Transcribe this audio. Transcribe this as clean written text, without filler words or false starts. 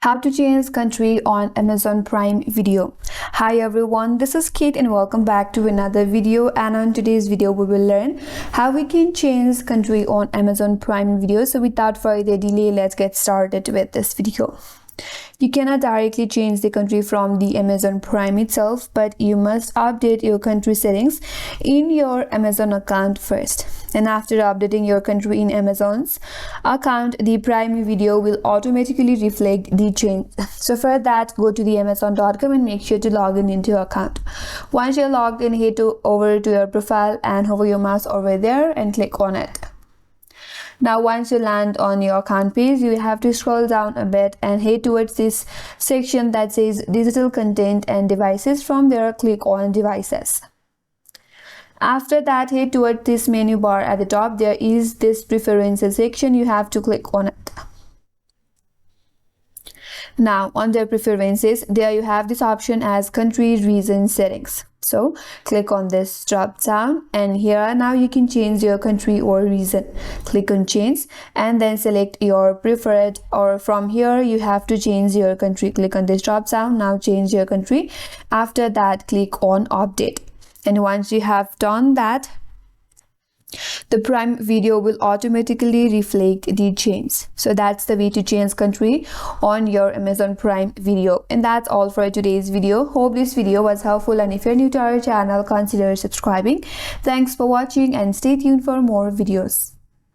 How to change country on Amazon Prime Video. Hi everyone, this is Kate and welcome back to another video. And on today's video we will learn how we can change country on Amazon Prime Video. So without further delay, let's get started with this video. You cannot directly change the country from the Amazon Prime itself, but you must update your country settings in your Amazon account first. And after updating your country in Amazon's account, the Prime Video will automatically reflect the change. So for that, go to the amazon.com and make sure to log in into your account. Once you're logged in, head over to your profile and hover your mouse over there and click on it. Now once you land on your account page, you have to scroll down a bit and head towards this section that says digital content and devices. From there, click on devices. After that, head towards this menu bar at the top. There is this preferences section. You have to click on it. Now under preferences, there you have this option as country region settings. So click on this drop down, and here now you can change your country or region. Click on change and then select your preferred, or from here you have to change your country. Click on this drop down, now change your country. After that, click on update, and once you have done that, the Prime Video will automatically reflect the change. So that's the way to change country on your Amazon Prime Video. And that's all for today's video. Hope this video was helpful, and if you're new to our channel, consider subscribing. Thanks for watching and stay tuned for more videos.